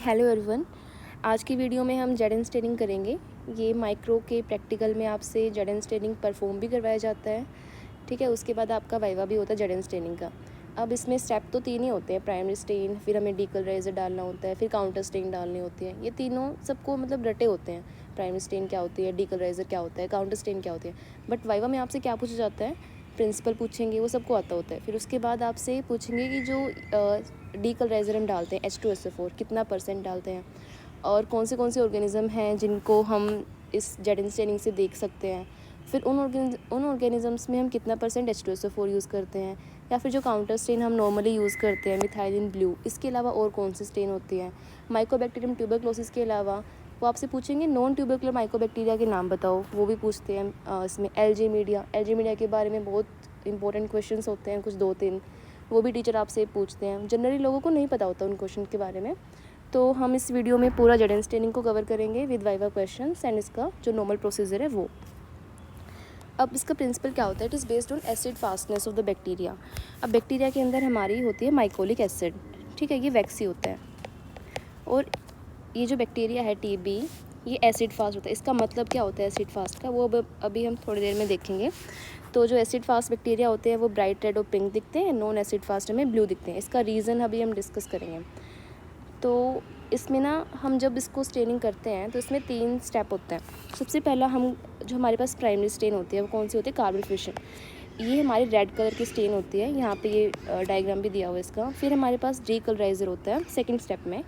Hello everyone. आज की video में हम जेड स्टेनिंग करेंगे। ये माइक्रो के प्रैक्टिकल में आपसे जेड स्टेनिंग परफॉर्म भी करवाया जाता है, ठीक है। उसके बाद आपका वाइवा भी होता है जेड स्टेनिंग का। अब इसमें स्टेप तो 3 ही होते हैं, प्राइमरी स्टेन, फिर हमें डीकलराइजर डालना होता है, फिर काउंटर स्टेन डालनी होती है। ये तीनों सबको मतलब रटे होते हैं, प्राइमरी स्टेन क्या होती है, डीकलराइजर क्या होता है, काउंटर स्टेन क्या होती है। बट वाइवा में आपसे क्या पूछा जाता है, प्रिंसिपल पूछेंगे, वो सबको आता होता है। फिर उसके बाद आपसे पूछेंगे कि जो डीकलराइजर हम डालते हैं H2SO4 कितना % डालते हैं, और कौन से ऑर्गेनिज़म हैं जिनको हम इस जेड स्टेनिंग से देख सकते हैं। फिर उन ऑर्गेनिज़म्स में हम कितना % H2SO4 यूज़ करते हैं, या फिर जो काउंटर स्टेन हम नॉर्मली यूज़ करते हैं मिथाइलिन ब्लू, इसके अलावा और कौन सी स्टेन होती है। माइकोबैक्टीरियम ट्यूबरक्लोसिस के अलावा वो आपसे पूछेंगे नॉन ट्यूबरकुलर माइकोबैक्टीरिया के नाम बताओ, वो भी पूछते हैं। इसमें एलजी मीडिया के बारे में बहुत इंपॉर्टेंट क्वेश्चंस होते हैं, कुछ 2-3, वो भी टीचर आपसे पूछते हैं। जनरली लोगों को नहीं पता होता उन क्वेश्चन के बारे में। तो हम इस वीडियो में पूरा जेड स्टेनिंग को कवर करेंगे विद वाइवा क्वेश्चंस एंड इसका जो नॉर्मल प्रोसीजर है वो। अब इसका प्रिंसिपल क्या होता है, it is based on acid fastness of the bacteria. अब बैक्टीरिया के अंदर हमारी होती है माइकोलिक एसिड, ठीक है, ये वैक्सी होता है। और ये जो बैक्टीरिया है टीबी, ये एसिड फास्ट होता है। इसका मतलब क्या होता है एसिड फास्ट का, वो अभी हम थोड़ी देर में देखेंगे। तो जो एसिड फास्ट बैक्टीरिया होते हैं वो ब्राइट रेड और पिंक दिखते हैं, नॉन एसिड फास्ट हमें ब्लू दिखते हैं। इसका रीज़न अभी हम डिस्कस करेंगे। तो इसमें ना हम जब इसको स्टेनिंग करते हैं तो इसमें 3 स्टेप होता है। सबसे पहला हम जो हमारे पास प्राइमरी स्टेन होती है वो कौन सी होती है, कार्बन फिशन। ये हमारी रेड कलर की स्टेन होती है, यहाँ पे ये डायग्राम भी दिया हुआ है इसका। फिर हमारे पास डीकलराइजर होता है सेकंड स्टेप में,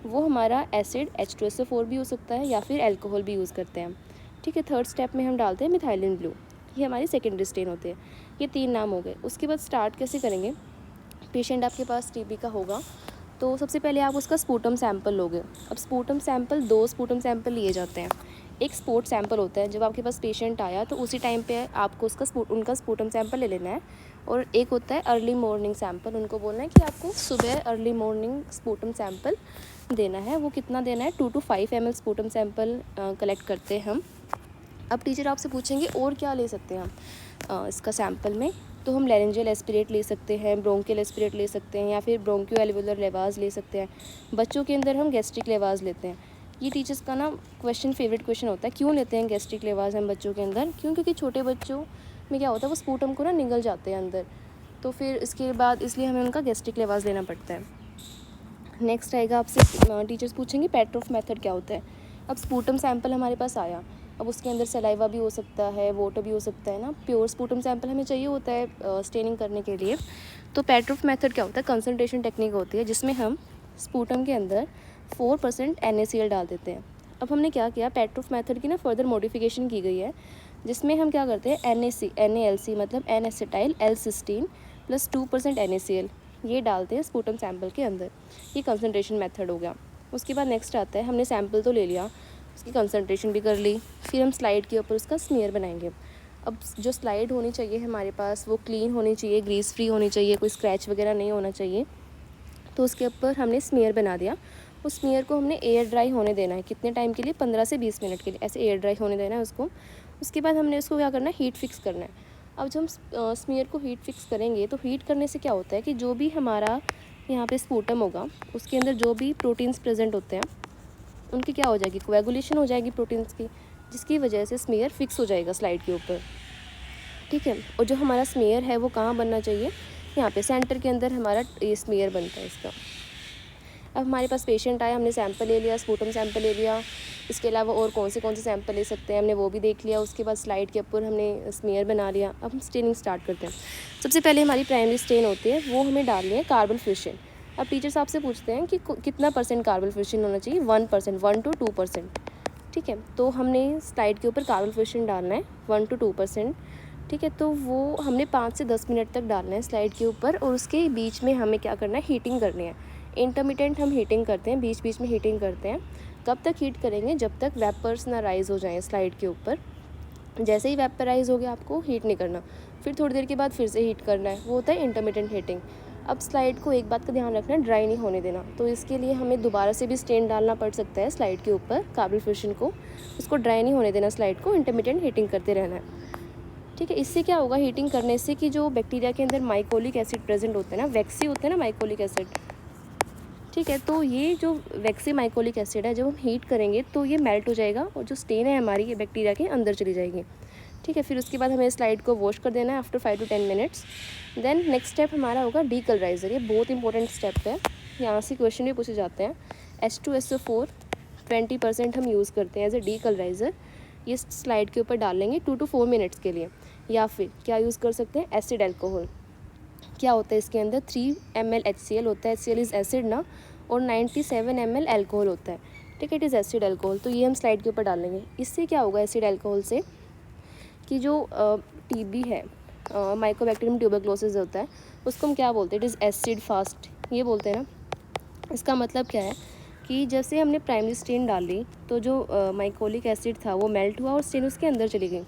वो हमारा एसिड H2SO4 भी हो सकता है या फिर अल्कोहल भी यूज़ करते हैं, ठीक है। थर्ड स्टेप में हम डालते हैं मिथाइलिन ब्लू, ये हमारी सेकेंडरी स्टेन होती है। ये 3 नाम हो गए। उसके बाद स्टार्ट कैसे करेंगे, पेशेंट आपके पास टीबी का होगा तो सबसे पहले आप उसका स्पूटम सैंपल लोगे। अब स्पूटम सैंपल 2 स्पूटम सैंपल लिए जाते हैं। एक स्पोर्ट सैंपल होता है, जब आपके पास पेशेंट आया तो उसी टाइम पे आपको उनका स्पूटम सैंपल ले लेना है। और एक होता है अर्ली मॉर्निंग सैंपल, उनको बोलना है कि आपको सुबह अर्ली मॉर्निंग स्पूटम सैंपल देना है। वो कितना देना है, 2 to 5 ml sputum sample collect करते हैं हम। अब टीचर आपसे पूछेंगे और क्या ले सकते हैं हम इसका सैंपल में, तो हम लैरिंजियल एस्पिरेट ले सकते हैं, ब्रोंकियल एस्पिरेट ले सकते हैं, या फिर ब्रोंकियो एल्वुलर लेवाज ले सकते हैं। बच्चों के अंदर हम गैस्ट्रिक लेवाज लेते हैं। ये टीचर्स का ना फेवरेट क्वेश्चन होता है, क्यों लेते हैं गैस्ट्रिक लेवाज हम बच्चों के अंदर, क्योंकि छोटे बच्चों में क्या होता है वो स्पूटम को ना निगल जाते हैं अंदर, तो फिर इसके बाद इसलिए हमें उनका गैस्ट्रिक लेवाज लेना पड़ता है। नेक्स्ट आएगा आपसे टीचर्स पूछेंगे पेट्रोफ मेथड क्या होता है। अब स्पूटम सैंपल हमारे पास आया, अब उसके अंदर सलाइवा भी हो सकता है, वाटर भी हो सकता है ना। प्योर स्पूटम सैंपल हमें चाहिए होता है स्टेनिंग करने के लिए। तो पेट्रोफ मेथड क्या होता है, कंसंट्रेशन टेक्निक होती है जिसमें हम स्पूटम के अंदर 4% NaCl डाल देते हैं। अब हमने क्या किया, पेट्रोफ मेथड की ना फर्दर मॉडिफिकेशन की गई है, जिसमें हम क्या करते हैं NaLC मतलब N acetyl L cysteine plus 2% NaCl ये डालते हैं स्पूटम सैंपल के अंदर। ये कंसंट्रेशन मेथड हो गया। उसके बाद नेक्स्ट आता है, हमने सैंपल तो ले लिया, उसकी कंसंट्रेशन भी कर ली, फिर हम स्लाइड के ऊपर उसका स्मीयर बनाएंगे। अब जो स्लाइड होनी चाहिए हमारे पास वो क्लीन होनी चाहिए, ग्रीस फ्री होनी चाहिए, कोई स्क्रैच वगैरह नहीं होना चाहिए। तो उसके ऊपर हमने स्मीयर बना दिया। उस स्मीयर को हमने एयर ड्राई होने देना है, कितने टाइम के लिए, 15 से 20 मिनट के लिए ऐसे एयर ड्राई होने देना है उसको। उसके बाद हमने उसको क्या करना है, हीट फिक्स करना है। अब जब हम स्मीयर को हीट फिक्स करेंगे तो हीट करने से क्या होता है कि जो भी हमारा यहाँ पे स्पूटम होगा उसके अंदर जो भी प्रोटीन्स प्रेजेंट होते हैं उनकी क्या हो जाएगी, कोएगुलेशन हो जाएगी प्रोटीन्स की, जिसकी वजह से स्मीयर फिक्स हो जाएगा स्लाइड के ऊपर, ठीक है। और जो हमारा स्मीयर है वो कहाँ बनना चाहिए, यहाँ पे सेंटर के अंदर हमारा ये स्मीयर बनता है इसका। अब हमारे पास पेशेंट आया, हमने सैंपल ले लिया, स्पूटम सैंपल ले लिया, इसके अलावा और कौन से सैंपल ले सकते हैं हमने वो भी देख लिया। उसके बाद स्लाइड के ऊपर हमने स्मीयर बना लिया। अब हम स्टेनिंग स्टार्ट करते हैं। सबसे पहले हमारी प्राइमरी स्टेन होती है, वो हमें डालनी है कार्बन फिशन। अब टीचर्स आपसे पूछते हैं कि कितना % कार्बन फिशन होना चाहिए, 1%, 1 to 2%, ठीक है। तो हमने स्लाइड के ऊपर कार्बन फिशन डालना है 1 to 2%, ठीक है। तो वो हमने 5 से 10 मिनट तक डालना है स्लाइड के ऊपर, और उसके बीच में हमें क्या करना है, हीटिंग करनी है। इंटरमिटेंट हम हीटिंग करते हैं, बीच बीच में हीटिंग करते हैं। कब तक हीट करेंगे, जब तक वेपर्स ना राइज़ हो जाएं स्लाइड के ऊपर। जैसे ही वेपराइज़ हो गया आपको हीट नहीं करना, फिर थोड़ी देर के बाद फिर से हीट करना है, वो होता है इंटरमिटेंट हीटिंग। अब स्लाइड को एक बात का ध्यान रखना है, ड्राई नहीं होने देना, तो इसके लिए हमें दोबारा से भी स्टेन डालना पड़ सकता है स्लाइड के ऊपर कार्बन फिशन को। उसको ड्राई नहीं होने देना स्लाइड को, इंटरमिटेंट हीटिंग करते रहना है, ठीक है। इससे क्या होगा, हीटिंग करने से कि जो बैक्टीरिया के अंदर माइकोलिक एसिड प्रेजेंट होते हैं ना, वैक्सी होते हैं ना माइकोलिक एसिड, ठीक ठीक है। तो ये जो वैक्सीमाइकोलिक एसिड है, जब हम हीट करेंगे तो ये मेल्ट हो जाएगा और जो स्टेन है हमारी ये बैक्टीरिया के अंदर चली जाएगी। ठीक है, फिर उसके बाद हमें स्लाइड को वॉश कर देना है after 5 to 10 minutes. Then next step हमारा होगा डीकलराइज़र। ये बहुत इंपॉर्टेंट स्टेप है, यहाँ से क्वेश्चन भी पूछे जाते हैं। H2SO4 20% हम यूज़ करते हैं एज ए डीकलराइज़र। ये स्लाइड के ऊपर डाल लेंगे 2 to 4 मिनट्स के लिए। या फिर क्या यूज़ कर सकते हैं, एसिड एल्कोहल। क्या होता है इसके अंदर 3 ml HCl होता है, HCl इज़ एसिड ना, और 97 ml एल्कोहल होता है। ठीक है, इट इज़ एसिड एल्कोहल। तो ये हम स्लाइड के ऊपर डाल लेंगे। इससे क्या होगा एसिड एल्कोहल से कि जो TB है, माइकोबैक्टीरियम ट्यूबरक्लोसिस होता है, उसको हम क्या बोलते हैं, इट इज़ एसिड फास्ट, ये बोलते हैं ना। इसका मतलब क्या है कि जैसे हमने प्राइमरी स्टेन डाली तो जो माइकोलिक एसिड था वो मेल्ट हुआ और स्टेन उसके अंदर चली गई।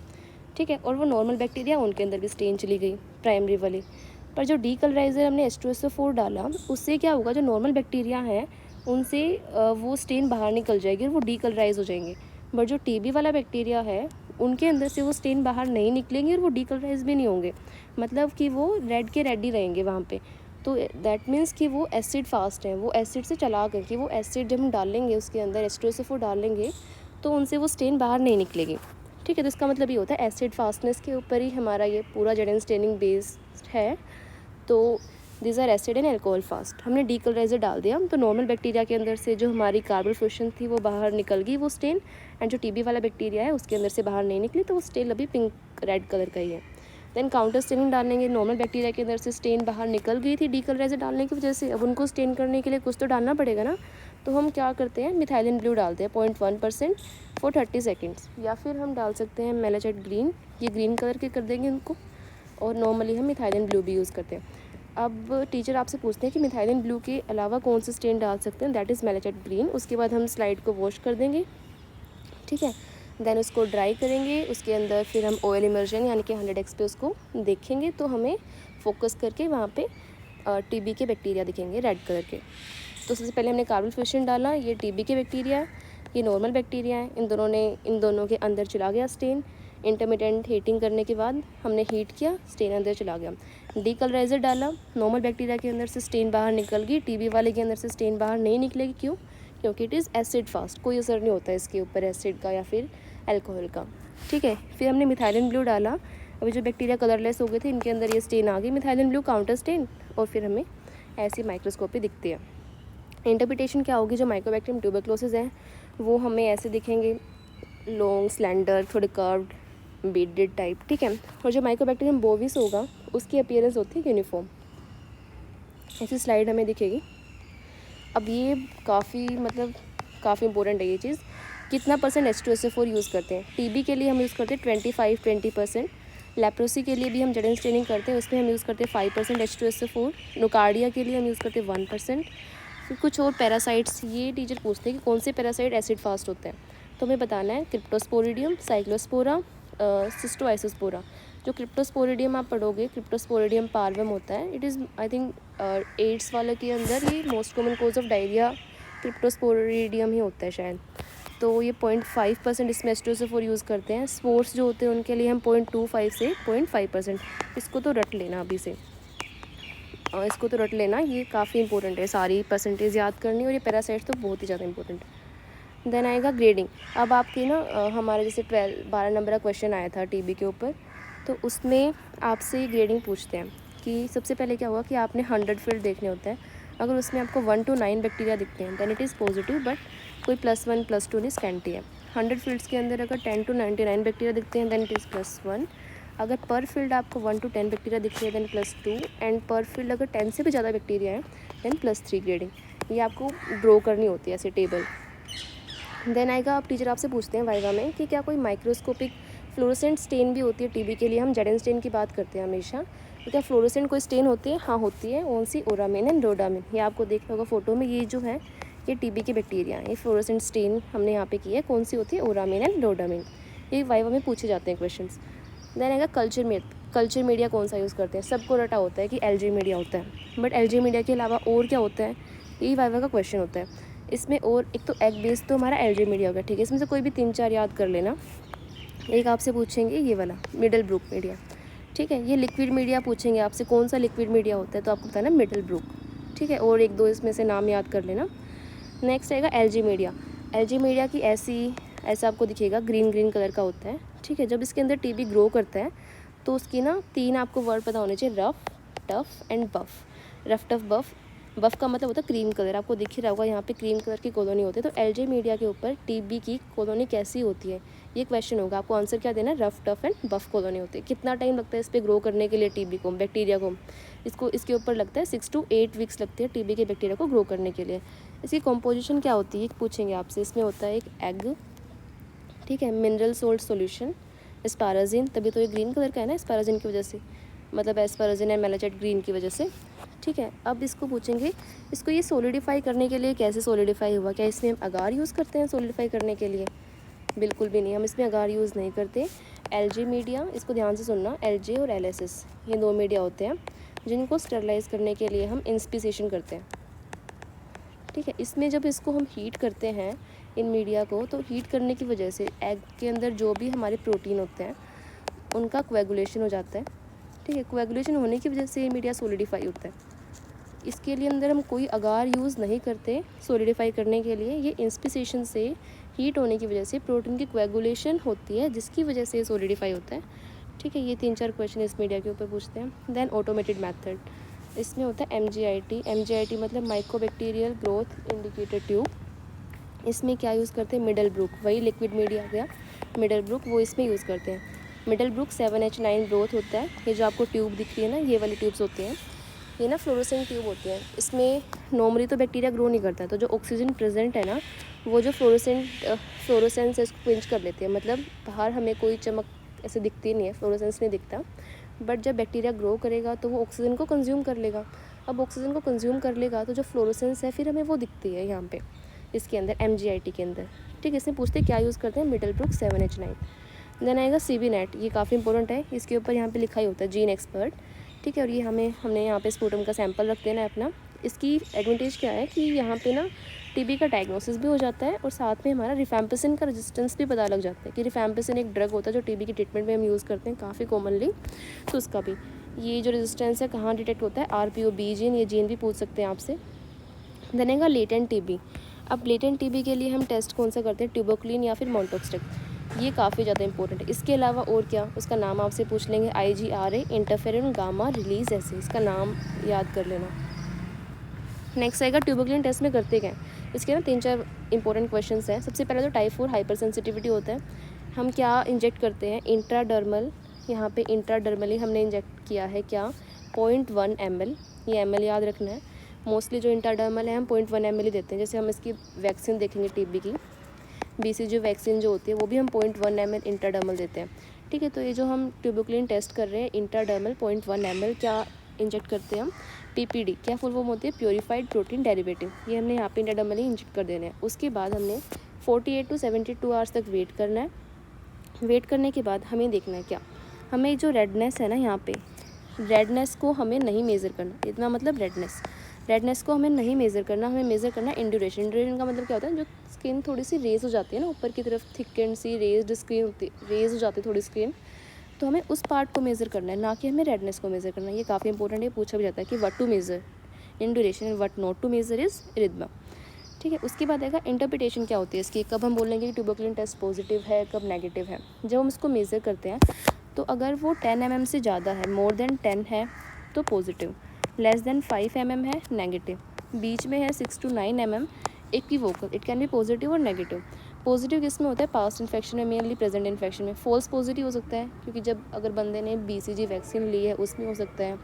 ठीक है, और वो नॉर्मल बैक्टीरिया उनके अंदर भी स्टेन चली गई प्राइमरी वाली। पर जो डीकलराइज़र हमने H2SO4 डाला उससे क्या होगा, जो नॉर्मल बैक्टीरिया है उनसे वो स्टेन बाहर निकल जाएगी और वो डीकलराइज हो जाएंगे। बट जो TB वाला बैक्टीरिया है उनके अंदर से वो स्टेन बाहर नहीं निकलेंगे और वो डीकलराइज भी नहीं होंगे, मतलब कि वो रेड के रेड ही रहेंगे वहाँ पे। तो दैट मीन्स कि वो एसिड फास्ट है, वो एसिड से चला करके वो एसिड जब हम डालेंगे उसके अंदर H2SO4 डालेंगे तो उनसे वो स्टेन बाहर नहीं निकलेगी। ठीक है, तो इसका मतलब ये होता है एसिड फास्टनेस के ऊपर ही हमारा ये पूरा जेडन स्टेनिंग बेस्ड है। तो this are acid and alcohol fast. हमने डीकलराइज़र डाल दिया तो नॉर्मल बैक्टीरिया के अंदर से जो हमारी कार्बन फ्यूशन थी वो बाहर निकल गई वो स्टेन, एंड जो TB वाला बैक्टीरिया है उसके अंदर से बाहर नहीं निकली, तो वो स्टेन अभी पिंक रेड कलर का ही है। देन काउंटर स्टेनिंग डालेंगे। नॉर्मल बैक्टीरिया के अंदर से स्टेन बाहर निकल गई थी डीकलराइज़र डालने की वजह से, अब उनको स्टेन करने के लिए कुछ तो डालना पड़ेगा ना। तो हम क्या करते हैं, मिथाइलिन ब्लू डालते हैं 0.1% फॉर 30 सेकेंड्स, या फिर हम डाल सकते हैं मेलाचाइट ग्रीन, ये ग्रीन कलर के कर देंगे उनको। और नॉर्मली हम मिथाइलिन ब्लू भी यूज़ करते हैं। अब टीचर आपसे पूछते हैं कि मिथाइलिन ब्लू के अलावा कौन से स्टेन डाल सकते हैं, दैट इज़ मेलाचाइट ग्रीन। उसके बाद हम स्लाइड को वॉश कर देंगे। ठीक है, देन उसको ड्राई करेंगे, उसके अंदर फिर हम ऑयल इमर्जन यानी कि 100x पे उसको देखेंगे तो हमें फोकस करके वहाँ पे TB के बैक्टीरिया दिखेंगे रेड कलर के। तो सबसे पहले हमने कार्बन फ्यूशन डाला, ये TB के बैक्टीरिया, ये नॉर्मल बैक्टीरिया है, इन दोनों के अंदर चला गया स्टेन। इंटरमीडिएट हीटिंग करने के बाद हमने हीट किया, स्टेन अंदर चला गया। डीकलराइज़र डाला, नॉर्मल बैक्टीरिया के अंदर से स्टेन बाहर निकल गई, TB वाले के अंदर से स्टेन बाहर नहीं निकलेगी। क्यों? क्योंकि इट इज़ एसिड फास्ट, कोई असर नहीं होता है इसके ऊपर एसिड का या फिर एल्कोहल का। ठीक है, फिर हमने मिथाइलिन ब्लू डाला। अभी जो बैक्टीरिया कलरलेस हो गए थे इनके अंदर ये स्टेन आ गई मिथाइलिन ब्लू काउंटर स्टेन, और फिर हमें ऐसी माइक्रोस्कोप पे दिखती है। इंटरप्रिटेशन क्या होगी, जो माइकोबैक्टीरियम ट्यूबरक्लोसिस है वो हमें ऐसे दिखेंगे, लॉन्ग स्लेंडर, थोड़े कर्व्ड, बीडेड टाइप। ठीक है, और जो माइकोबैक्टीरियम बोविस होगा उसकी अपीयरेंस होती है यूनिफॉर्म, ऐसी स्लाइड हमें दिखेगी। अब ये काफ़ी इंपॉर्टेंट है ये चीज़। कितना परसेंट H2SO4 यूज़ करते हैं? TB के लिए हम यूज़ करते हैं 25-20%। लेप्रोसी के लिए भी हम जेडन स्टेनिंग करते हैं, उसमें हम यूज़ करते हैं 5% H2SO4। नोकार्डिया के लिए हम यूज़ करते हैं 1%। फिर कुछ और पैरासाइट्स, ये टीचर पूछते हैं कि कौन से पैरासाइट एसिड फास्ट होते हैं, तो हमें बताना है क्रिप्टोस्पोरिडियम, साइक्लोस्पोरा, सिस्टोआइसोस्पोरा। जो क्रिप्टोस्पोरिडियम आप पढ़ोगे, क्रिप्टोस्पोरिडियम पार्वम होता है, it is I think AIDS वाले के अंदर ये most common cause of diarrhoea cryptosporidium ही होता है शायद। तो ये 0.5% इसमें H2SO4 यूज़ करते हैं। स्पोर्ट्स जो होते हैं उनके लिए हम 0.25 से 0.5%, इसको तो रट लेना अभी से, इसको तो रट लेना, ये काफ़ी इंपॉर्टेंट है, सारी परसेंटेज याद करनी, और ये पैरासाइट्स तो बहुत ही ज़्यादा इंपॉर्टेंट है। देन आएगा ग्रेडिंग। अब आपकी ना हमारे जैसे 12 नंबर का क्वेश्चन आया था TB के ऊपर, तो उसमें आपसे ग्रेडिंग पूछते हैं कि सबसे पहले क्या हुआ कि आपने 100 फील्ड देखने होता है। अगर उसमें आपको 1 to 9 बैक्टीरिया दिखते हैं then it is positive, but कोई +1 +2 नहीं, स्कैंटी है। 100 फील्ड्स के अंदर अगर 10 to 99 बैक्टीरिया दिखते हैं दैन इट इज़ +1। अगर पर फील्ड आपको 1 to 10 बैक्टीरिया दिखते हैं दैन +2, एंड पर फील्ड अगर 10 से भी ज़्यादा बैक्टीरिया है दैन +3 ग्रेडिंग। ये आपको ड्रॉ करनी होती है ऐसे टेबल। देन आएगा, अब टीचर आपसे पूछते हैं वाइवा में कि क्या कोई माइक्रोस्कोपिक फ्लोरोसेंट स्टेन भी होती है TB के लिए। हम जेडन स्टेन की बात करते हैं हमेशा, तो क्या फ्लोरोसेंट कोई स्टेन होती है? हाँ होती है, कौन सी? ओरामिन एंड रोडामिन। ये आपको देखना होगा फोटो में, ये जो है ये TB के बैक्टीरिया हैं, ये फ्लोरोसेंट स्टेन हमने यहाँ पे की है, कौन सी होती है? ओरामिन एंड रोडामिन। ये वाइवा में पूछे जाते हैं क्वेश्चंस। देन आएगा कल्चर मीडिया कौन सा यूज़ करते हैं? सबको रटा होता है कि LG मीडिया होता है, बट LG मीडिया के अलावा और क्या होता है, ये वाइवा का क्वेश्चन होता है। इसमें और एक तो एग बेस तो हमारा LG मीडिया होगा, ठीक है, इसमें से कोई भी 3-4 याद कर लेना। एक आपसे पूछेंगे ये वाला मिडल ब्रुक मीडिया, ठीक है। ये लिक्विड मीडिया पूछेंगे आपसे, कौन सा लिक्विड मीडिया होता है, तो आपको बताना मिडल ब्रुक, ठीक है, और एक दो इसमें से नाम याद कर लेना। नेक्स्ट आएगा एलजी मीडिया। एलजी मीडिया की ऐसा आपको दिखेगा, ग्रीन ग्रीन कलर का होता है, ठीक है। जब इसके अंदर टीबी ग्रो करता है तो उसकी ना 3 आपको वर्ड पता होने चाहिए, rough, tough and buff. Rough, tough, buff. Buff का मतलब होता है क्रीम कलर, आपको दिख ही रहा होगा यहाँ पे क्रीम कलर की कॉलोनी होती है। तो एलजी मीडिया के ऊपर टीबी की कॉलोनी कैसी होती है, ये क्वेश्चन होगा। आपको आंसर क्या देना है, rough, tough and buff colony होती है। कितना टाइम लगता है इस पर ग्रो करने के लिए टीबी को, बैक्टीरिया को, इसके ऊपर लगता है 6 to 8 वीक्स लगती है टीबी के बैक्टीरिया को ग्रो करने के लिए। इसकी कॉम्पोजिशन क्या होती है पूछेंगे आपसे। इसमें होता है एक एग, ठीक है, मिनरल सोल्ट सॉल्यूशन, एस्पाराजिन, तभी तो ये ग्रीन कलर का है ना, एस्पाराजिन की वजह से, मतलब एस्पाराजिन एंड मेलाचेट ग्रीन की वजह से, ठीक है। अब इसको पूछेंगे, इसको ये सोलिडिफाई करने के लिए कैसे सोलिडिफाई हुआ, क्या इसमें हम अगार यूज़ करते हैं सोलिडिफाई करने के लिए? बिल्कुल भी नहीं, हम इसमें अगार यूज़ नहीं करते। एलजी मीडिया, इसको ध्यान से सुनना, एलजे और एलएसएस ये 2 मीडिया होते हैं जिनको स्टरलाइज करने के लिए हम इंस्पिसेशन करते हैं, ठीक है। इसमें जब इसको हम हीट करते हैं इन मीडिया को, तो हीट करने की वजह से एग के अंदर जो भी हमारे प्रोटीन होते हैं उनका कोएगुलेशन हो जाता है, ठीक है। कोएगुलेशन होने की वजह से ये मीडिया सोलिडिफाई होता है। इसके लिए अंदर हम कोई अगार यूज़ नहीं करते सोलिडिफाई करने के लिए। ये इंस्पिसेशन से हीट होने की वजह से प्रोटीन की कोएगुलेशन होती है, जिसकी वजह से ये सोलिडिफाई होता है, ठीक है। ये 3-4 क्वेश्चन इस मीडिया के ऊपर पूछते हैं। देन ऑटोमेटेड मेथड, इसमें होता है MGIT। MGIT मतलब माइक्रोबैक्टीरियल ग्रोथ इंडिकेटर ट्यूब। इसमें क्या यूज़ करते हैं, मिडल ब्रुक, वही लिक्विड मीडिया गया मिडल ब्रुक, वो इसमें यूज़ करते हैं। मिडल ब्रुक 7H9 ग्रोथ होता है। ये जो आपको ट्यूब दिख रही है ना, ये वाली ट्यूब्स होती हैं, ये ना फ्लोरोसेंट ट्यूब होती हैं। इसमें नॉर्मली तो बैक्टीरिया ग्रो नहीं करता है, तो जो ऑक्सीजन प्रेजेंट है ना, वो जो फ्लोरोसेंस है इसको क्विंच कर लेती है। मतलब बाहर हमें कोई चमक ऐसे दिखती नहीं है, फ्लोरोसेंस नहीं दिखता, बट जब बैक्टीरिया ग्रो करेगा तो वो ऑक्सीजन को कंज्यूम कर लेगा। अब ऑक्सीजन को कंज्यूम कर लेगा तो जो फ्लोरोसेंस है फिर हमें वो दिखती है यहाँ पे इसके अंदर, MGIT के अंदर, ठीक है। इसमें पूछते हैं क्या यूज़ करते हैं, मिडल ब्रुक 7H9। देन आएगा CB नेट, ये काफ़ी इंपॉर्टेंट है। इसके ऊपर यहाँ पे लिखा ही होता है जीन एक्सपर्ट, ठीक है। और ये हमने यहाँ पे स्पूटम का सैंपल रख देना है अपना। इसकी एडवांटेज क्या है कि यहाँ पे ना टीबी का डायग्नोसिस भी हो जाता है और साथ में हमारा रिफैम्पिसिन का रेजिस्टेंस भी पता लग जाता है कि रिफैम्पिसिन एक ड्रग होता है जो टीबी की ट्रीटमेंट में हम यूज़ करते हैं काफ़ी कॉमनली, तो उसका भी ये जो रेजिस्टेंस है कहाँ डिटेक्ट होता है, RPOB जीन, ये जीन भी पूछ सकते हैं आपसे। देनेगा लेटेंट टीबी। अब लेटेंट टीबी के लिए हम टेस्ट कौन सा करते हैं, ट्यूबरक्लिन या फिर मोन्टोक्सटिक, ये काफ़ी ज़्यादा इंपॉर्टेंट है। इसके अलावा और क्या, उसका नाम आपसे पूछ लेंगे, IgRA, इंटरफेरन गामा रिलीज, ऐसे इसका नाम याद कर लेना। नेक्स्ट आएगा ट्यूबरक्लिन टेस्ट में करते क्या हैं, इसके ना 3-4 इंपॉर्टेंट क्वेश्चंस हैं। सबसे पहले तो टाइप 4 हाइपर सेंसिटिविटी होता है। हम क्या इंजेक्ट करते हैं, इंट्राडर्मल, यहाँ पे इंट्राडर्मली हमने इंजेक्ट किया है क्या, 0.1 ml, ये ml याद रखना है। मोस्टली जो इंट्राडर्मल है हम 0.1 ml ही देते हैं। जैसे हम इसकी वैक्सीन देखेंगे टीबी की, BCG वैक्सीन जो होती है वो भी हम 0.1 ml इंट्राडर्मल देते हैं, ठीक है। तो ये जो हम ट्यूबरक्लिन टेस्ट कर रहे हैं इंट्राडर्मल 0.1 ml, क्या इंजेक्ट करते हैं हम, PPD, क्या फुल फॉर्म होती है, प्योरीफाइड प्रोटीन डेरिवेटिव, ये हमने यहाँ पे इंट्राडर्मल ही इंजेक्ट कर देना है। उसके बाद हमने 48 to 72 आवर्स तक वेट करना है। वेट करने के बाद हमें देखना है क्या, हमें जो रेडनेस है ना, यहाँ पे रेडनेस को हमें नहीं मेज़र करना, इतना मतलब रेडनेस को हमें नहीं मेज़र करना, हमें मेज़र करना इंड्यूरेशन। इंड्यूरेशन का मतलब क्या होता है, जो स्किन थोड़ी सी रेज हो जाती है ना ऊपर की तरफ, थिकेंड सी रेज स्किन होती, रेज हो जाती है थोड़ी स्किन, तो हमें उस पार्ट को मेज़र करना है, ना कि हमें रेडनेस को मेज़र करना है। ये काफ़ी इंपॉर्टेंट है, पूछा भी जाता है कि what to measure in duration and what not to measure is erythema, ठीक है। उसके बाद आएगा इंटरप्रिटेशन क्या होती है इसकी, कब हम बोलेंगे कि ट्यूबरक्लिन टेस्ट पॉजिटिव है, कब नेगेटिव है। जब हम इसको मेज़र करते हैं तो अगर वो 10 mm से ज़्यादा है, मोर देन 10 है तो पॉजिटिव, लेस देन 5 mm है नेगेटिव, बीच में है 6 to 9 mm equivocal, it can be positive और नेगेटिव। पॉजिटिव किस में होता है, पास्ट इन्फेक्शन में, मेनली प्रेजेंट इन्फेक्शन में। फॉल्स पॉजिटिव हो सकता है क्योंकि जब अगर बंदे ने BCG वैक्सीन ली है उसमें हो सकता है,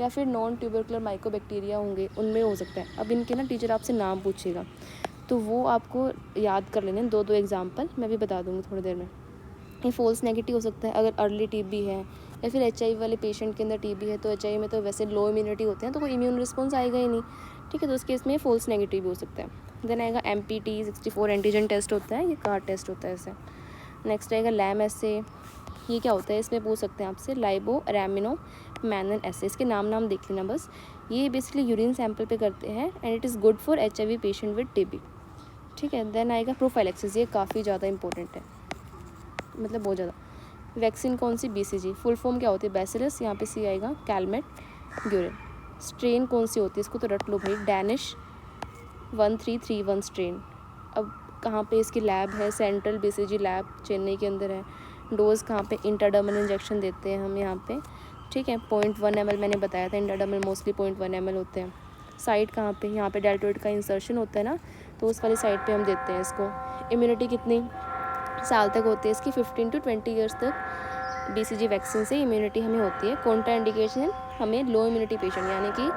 या फिर नॉन ट्यूबरकुलर माइकोबैक्टीरिया होंगे उनमें हो सकता है। अब इनके ना टीचर आपसे नाम पूछेगा तो वो आपको याद कर लेने, 2 एग्जाम्पल मैं भी बता दूँगी थोड़ी देर में। ये फॉल्स नेगेटिव हो सकता है अगर अर्ली टीबी है, या फिर HIV वाले पेशेंट के अंदर टीबी है, तो HIV में तो वैसे लो इम्यूनिटी होते हैं तो कोई इम्यून रिस्पॉन्स आएगा ही नहीं, ठीक है। तो उस केस में फॉल्स नेगेटिव भी हो सकता है। देन आएगा MPT64 एंटीजन टेस्ट होता है, ये कार्ड टेस्ट होता है ऐसे। नेक्स्ट आएगा लैम एसे, ये क्या होता है, इसमें पूछ सकते हैं आपसे, लाइबो रैमिनो मैनन एसे, इसके नाम देख लेना बस। ये बेसिकली यूरिन सैंपल पे करते हैं and it is good for HIV patient with TB, ठीक है। देन आएगा प्रोफाइलेक्सिस, ये काफ़ी ज़्यादा इंपॉर्टेंट है, मतलब बहुत ज़्यादा। वैक्सीन कौन सी, BCG, फुल फॉर्म क्या होती है, बैसिलस, यहाँ पे C आएगा, कैलमेट ग्यूरिन, स्ट्रेन कौन सी होती है, इसको तो रट लो भाई, डैनिश 1331 स्ट्रेन। अब कहाँ पे इसकी लैब है, सेंट्रल BCG लैब चेन्नई के अंदर है। डोज़ कहाँ पे, इंट्राडर्मल इंजेक्शन देते हैं हम यहाँ पे, ठीक है। 0.1 ml मैंने बताया था, इंट्राडर्मल मोस्टली 0.1 ml होते हैं। साइट कहाँ पे, यहाँ पे डेल्टोइड का इंसर्शन होता है ना, तो उस वाली साइड पे हम देते हैं इसको। इम्यूनिटी कितनी साल तक होती है इसकी, 15 to 20 ईयर्स तक BCG वैक्सीन से इम्यूनिटी हमें होती है। कॉन्ट्रा इंडिकेशन हमें लो इम्यूनिटी पेशेंट, यानी कि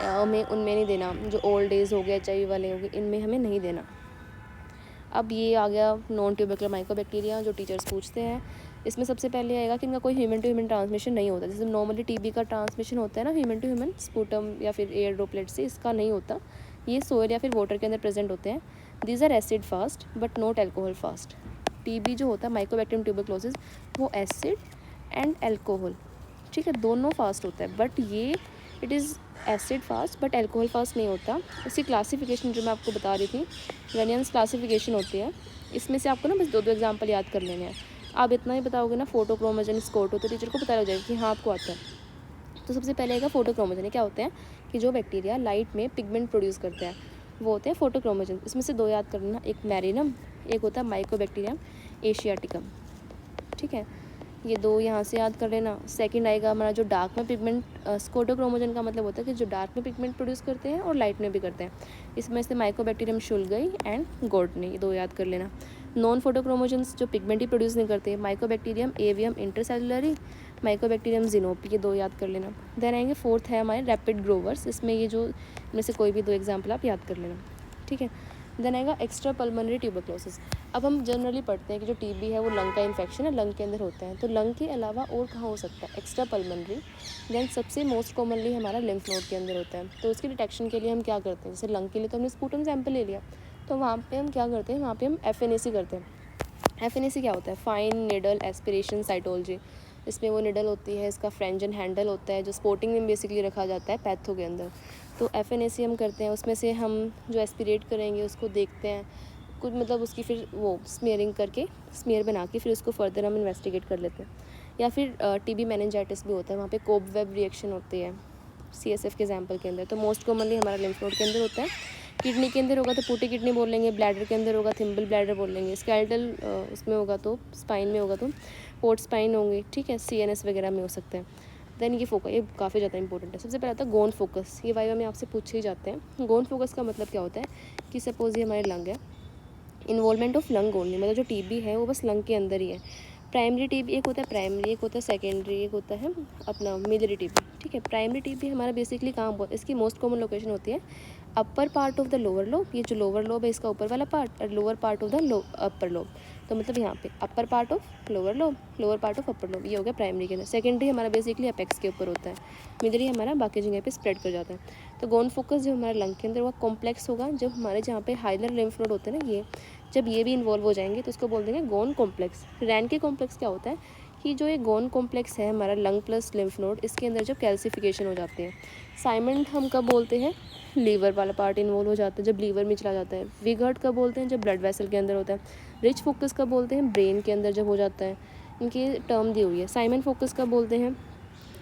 हमें उनमें नहीं देना, जो ओल्ड एज हो गया, HIV वाले हो गए, इनमें हमें नहीं देना। अब ये आ गया नॉन ट्यूबरकुलर माइकोबैक्टीरिया, जो टीचर्स पूछते हैं। इसमें सबसे पहले आएगा कि इनका कोई ह्यूमन टू ह्यूमन ट्रांसमिशन नहीं होता। जैसे नॉर्मली TB का ट्रांसमिशन होता है ना, ह्यूमन टू ह्यूमन, स्पूटम या फिर एयर ड्रॉपलेट से, इसका नहीं होता। ये सोयल या फिर वाटर के अंदर प्रेजेंट होते हैं। These are acid fast but not alcohol fast. TB जो होता है, माइकोबैक्टीरियम ट्यूबरक्लोसिस, वो एसिड एंड एल्कोहल, ठीक है, दोनों फास्ट होता है। बट ये it is acid fast but alcohol fast नहीं होता। इसकी क्लासिफिकेशन जो मैं आपको बता रही थी, वेरिएंस क्लासिफिकेशन होती है। इसमें से आपको ना बस 2 एग्जांपल याद कर लेने हैं। आप इतना ही बताओगे ना, फोटोक्रोमोजन स्कोटो, तो टीचर को पता लग जाएगा कि हाँ आपको आता है। तो सबसे पहले आएगा फोटोक्रोमोजन। क्या होते हैं कि जो बैक्टीरिया लाइट में पिगमेंट प्रोड्यूस करते हैं, वो होते हैं फोटोक्रोमोजन। इसमें से 2 याद कर लेना, एक मैरिनम, एक होता है माइकोबैक्टीरियम एशियाटिकम, ठीक है। ये 2 यहाँ से याद कर लेना। सेकंड आएगा हमारा जो डार्क में पिगमेंट, स्कोटोक्रोमोजन का मतलब होता है कि जो डार्क में पिगमेंट प्रोड्यूस करते हैं और लाइट में भी करते हैं। इसमें से माइकोबैक्टीरियम शुल्गई एंड गोर्डनी, ये 2 याद कर लेना। नॉन फोटोक्रोमोजन्स जो पिगमेंट ही प्रोड्यूस नहीं करते, माइकोबैक्टीरियम एवियम इंटरसेलुलरी, माइकोबैक्टीरियम जिनोपी, ये 2 याद कर लेना। देन आएंगे फोर्थ है हमारे रैपिड ग्रोवर्स। इसमें ये जो इनमें से कोई भी 2 एग्जाम्पल आप याद कर लेना, ठीक है। देन आएगा एक्स्ट्रा पल्मोनरी ट्यूबरक्लोसिस। अब हम जनरली पढ़ते हैं कि जो TB है वो लंग का इन्फेक्शन है, लंग के अंदर होता है। तो लंग के अलावा और कहाँ हो सकता है, एक्स्ट्रा पल्मोनरी। देन सबसे मोस्ट कॉमनली हमारा लिम्फ नोड के अंदर होता है। तो उसकी डिटेक्शन के लिए हम क्या करते हैं, जैसे लंग के लिए तो हमने स्पूटम सैंपल ले लिया, तो वहाँ पे हम क्या करते हैं, वहाँ पे हम FNAC करते हैं। FNAC क्या होता है, फाइन निडल एस्पिरेशन साइटोलॉजी। इसमें वो निडल होती है, इसका फ्रेंजन हैंडल होता है, जो स्पोर्टिंग में बेसिकली रखा जाता है पैथो के अंदर। तो FNAC हम करते हैं, उसमें से हम जो एस्पिरेट करेंगे उसको देखते हैं कुछ, मतलब उसकी फिर वो स्मेयरिंग करके, स्मेयर बना के फिर उसको फर्दर हम इन्वेस्टिगेट कर लेते हैं। या फिर TB मेनिंजाइटिस भी होता है, वहाँ पे कोब वेब रिएक्शन होती है CSF के एग्जाम्पल के अंदर। तो मोस्ट कॉमनली हमारा लिम्फ नोड के अंदर होता है। किडनी के अंदर होगा तो पुटी किडनी बोल लेंगे, ब्लैडर के अंदर होगा थिम्बल ब्लैडर बोल लेंगे, स्केलेटल उसमें होगा तो स्पाइन में होगा तो पोर्ट स्पाइन होंगे, ठीक है, CNS वगैरह में हो सकते हैं। देन ये फोकस, ये काफ़ी ज़्यादा इंपॉर्टेंट है। सबसे पहला आता है गोन फोकस। ये वाइवा में आपसे पूछे ही जाते हैं। गोन फोकस का मतलब क्या होता है कि सपोज ये हमारे लंग है, इन्वॉल्वमेंट ऑफ लंग ओनली, मतलब जो TB है वो बस लंग के अंदर ही है। प्राइमरी TB एक होता है, प्राइमरी एक होता है, सेकेंडरी एक होता है अपना मिलियरी TB, ठीक है। प्राइमरी TB हमारा बेसिकली कहाँ, इसकी मोस्ट कॉमन लोकेशन होती है upper part of the lower lobe. ये जो लोअर लोब है इसका ऊपर वाला पार्ट, और lower part of the upper lobe. तो मतलब यहाँ पे upper part of lower lobe, lower part of upper lobe, ये हो गया प्राइमरी के अंदर। सेकेंडरी हमारा बेसिकली अपेक्स के ऊपर होता है, मिलियरी हमारा बाकी जगह पे स्प्रेड कर जाता है। तो गोन फोकस जो हमारे लंग के अंदर होगा कॉम्प्लेक्स होगा। जब हमारे जहाँ पे हाइलर लिम्फ नोड होते हैं ना, ये जब ये भी इन्वॉल्व हो जाएंगे तो उसको बोल देंगे गोन कॉम्प्लेक्स। रैन के कॉम्प्लेक्स क्या होता है कि जो ये गोन कॉम्प्लेक्स है हमारा लंग प्लस लिम्फ नोड, इसके अंदर जब कैल्सिफिकेशन हो जाते हैं। साइमंड हम कब बोलते हैं, लीवर वाला पार्ट इन्वॉल्व हो जाता है, जब लीवर में चला जाता है। विगर्ट कब बोलते हैं, जब ब्लड वेसल के अंदर होता है। रिच फोकस कब बोलते हैं, ब्रेन के अंदर जब हो जाता है। इनकी टर्म दी हुई है। साइमन फोकस कब बोलते हैं,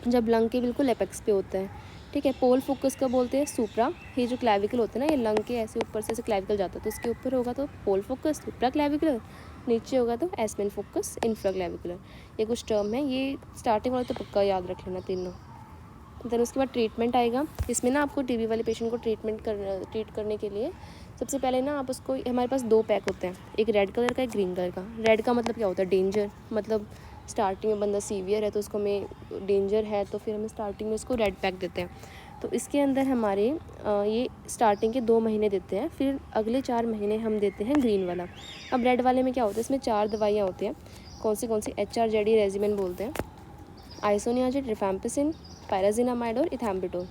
जब लंग के बिल्कुल एपेक्स पे होता है, ठीक है। पोल फोकस का बोलते हैं सुप्रा, ये जो क्लैविकल होता है ना, ये लंग के ऐसे ऊपर से ऐसे क्लैविकल जाता है, तो इसके ऊपर होगा तो पोल फोकस सुप्रा क्लैविकुलर, नीचे होगा तो एस्पेन फोकस इंफ्रा क्लैविकुलर। ये कुछ टर्म है, ये स्टार्टिंग वाले तो पक्का याद रख लेना तीनों। देन उसके बाद ट्रीटमेंट आएगा। इसमें ना आपको TB वाले पेशेंट को ट्रीट करने के लिए सबसे पहले ना आप उसको, हमारे पास 2 पैक होते हैं, एक रेड कलर का, एक ग्रीन कलर का। रेड का मतलब क्या होता है, डेंजर, मतलब स्टार्टिंग में बंदा सीवियर है तो उसको हमें डेंजर है, तो फिर हमें स्टार्टिंग में उसको रेड पैक देते हैं। तो इसके अंदर हमारे ये स्टार्टिंग के 2 महीने देते हैं, फिर अगले 4 महीने हम देते हैं ग्रीन वाला। अब रेड वाले में क्या होता है, इसमें 4 दवाइयाँ होती हैं। कौन सी HRZD रेजिमेन बोलते हैं, आइसोनियाजिड, रिफैम्पिसिन, पायराजिनामाइड और इथैम्बिटोल।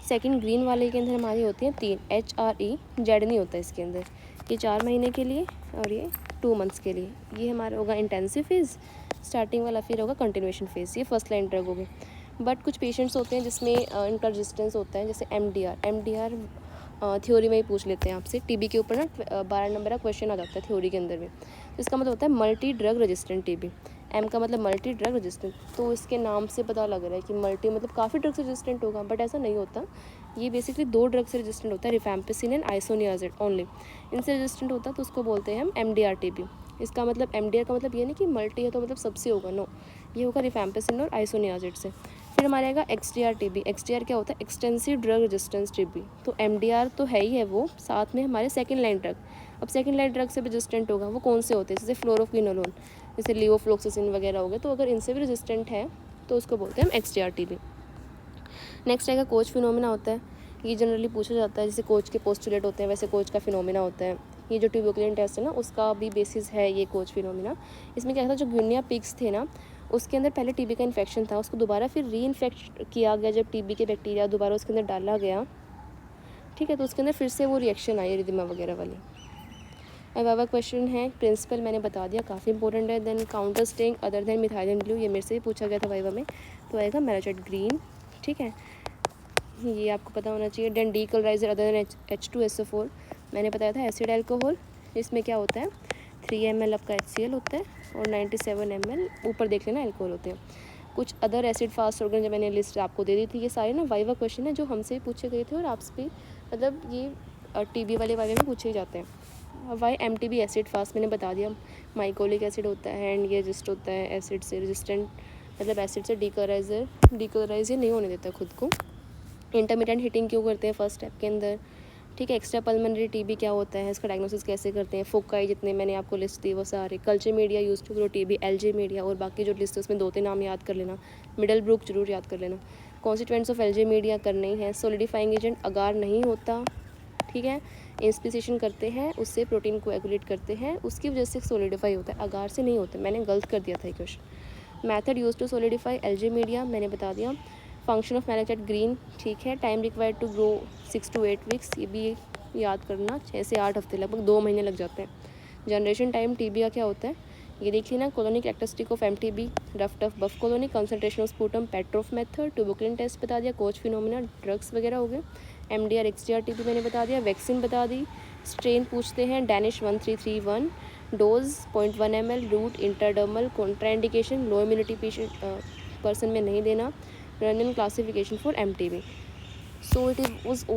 सेकंड ग्रीन वाले के अंदर हमारी होती हैं 3 HRE, जेड नहीं होता इसके अंदर। ये 4 महीने के लिए और ये 2 मंथ्स के लिए। ये हमारा होगा इंटेंसिव फेज़ स्टार्टिंग वाला, फिर होगा कंटिन्यूएशन फेज़। ये फर्स्ट लाइन ड्रग होगी। बट कुछ पेशेंट्स होते हैं जिसमें इनका रेजिस्टेंस होता है, जैसे MDR थ्योरी में ही पूछ लेते हैं आपसे। TB के ऊपर ना 12 नंबर का क्वेश्चन आ जाता है थ्योरी के अंदर में। तो इसका मतलब होता है multi drug resistant TB। M का मतलब मल्टी ड्रग रेजिस्टेंट, तो इसके नाम से पता लग रहा है कि मल्टी मतलब काफ़ी ड्रग से रेजिस्टेंट होगा, बट ऐसा नहीं होता। ये बेसिकली 2 ड्रग से रेजिस्टेंट होता है, रिफैम्पिसिन एंड आइसोनियाज़िड ओनली। इनसे रेजिस्टेंट होता है तो उसको बोलते हैं हम MDR-TB। इसका मतलब MDR का मतलब ये नहीं कि मल्टी है तो मतलब सबसे होगा, नो, ये होगा रिफैम्पिसिन और आइसोनियाज़िड से। फिर हमारे आएगा XDR-TB। XDR क्या होता है? Extensive drug resistance TB। तो MDR तो है ही है वो, साथ में हमारे सेकेंड लाइन ड्रग। अब सेकेंड लाइन ड्रग से भी रेजिस्टेंट होगा, वो कौन से होते हैं? जैसे फ्लोरोक्विनोलोन, जैसे लियोफ्लोक्सासिन वगैरह हो गए, तो अगर इनसे भी रेजिस्टेंट है तो उसको बोलते हैं हम XDR-TB। नेक्स्ट आएगा कोच फिनोमिना होता है। ये जनरली पूछा जाता है, जैसे कोच के पोस्टुलेट होते हैं वैसे कोच का फिनोमिना होता है। ये जो ट्यूबरकुलिन टेस्ट है ना, उसका भी बेसिस है ये कोच फिनोमिना। इसमें क्या था, जो गुनिया पिग्स थे ना, उसके अंदर पहले टीबी का इन्फेक्शन था, उसको दोबारा फिर री इन्फेक्ट किया गया जब टीबी के बैक्टीरिया दोबारा उसके अंदर डाला गया, ठीक है, तो उसके अंदर फिर से वो रिएक्शन आई रिदिमा वगैरह वाली। अब आवा क्वेश्चन है, प्रिंसिपल मैंने बता दिया, काफ़ी इंपॉर्टेंट है। Then counter staining other than methylene blue, ये मेरे से भी पूछा गया था वाइवा में, तो आएगा मैलाजेट ग्रीन, ठीक है, ये आपको पता होना चाहिए। देन डीकलराइजर अदर देन H2SO4, मैंने बताया था एसिड एल्कोहल। इसमें क्या होता है, 3 ml आपका HCl होता है और 97 ml ऊपर देख लेना एल्कोहल होते हैं। कुछ अदर एसिड फास्ट ऑर्गन जो मैंने लिस्ट आपको दे दी थी, ये सारे ना वाइवा क्वेश्चन है जो हमसे पूछे गए थे और आपसे भी, मतलब ये TB वाले वाइवा में पूछे ही जाते हैं। वाई MTB एसिड फास्ट मैंने बता दिया, माइकोलिक एसिड होता है एंड ये रेजिस्ट होता है एसिड से, रेजिस्टेंट मतलब एसिड से डीकलराइज नहीं होने देता खुद को। इंटरमीडिएट हीटिंग क्यों करते हैं फर्स्ट स्टेप के अंदर, ठीक है। एक्स्ट्रा पल्मोनरी TB क्या होता है, इसका डायग्नोसिस कैसे करते हैं, फोकाई जितने मैंने आपको लिस्ट दी वो सारे, culture media used to grow TB, LJ media, और बाकी जो लिस्ट है उसमें 2-3 नाम याद कर लेना, मिडल ब्रुक जरूर याद कर लेना। कॉन्स्टिट्यूएंट्स ऑफ LJ मीडिया करने ही है। सोलिडिफाइंग एजेंट अगार नहीं होता, ठीक है, इंस्पिसेशन करते हैं, उससे प्रोटीन कोएगुलेट करते हैं, उसकी वजह से सोलिडिफाई होता है, अगार से नहीं होता। मैंने गलत कर दिया था ये question. Method used to solidify LJ media मैंने बता दिया। फंक्शन ऑफ मैलाजेट ग्रीन, ठीक है। Time required to grow 6 to 8 weeks, ये भी याद करना, 6 से 8 हफ्ते, लगभग 2 महीने लग जाते हैं। जनरेशन टाइम TB का क्या होता है, ये देख लेना। Colony characteristic of MTB, rough tough buff colony, concentration of sputum, Petroff method, tuberculin test बता दिया, कोच फिनोमिना, ड्रग्स वगैरह हो गए, MDR XDR TB मैंने बता दिया, वैक्सीन बता दी। स्ट्रेन पूछते हैं, Danish 1331, dose 0.1 ml, route intradermal, contraindication low immunity patient person में नहीं देना, random classification for MTB। So it was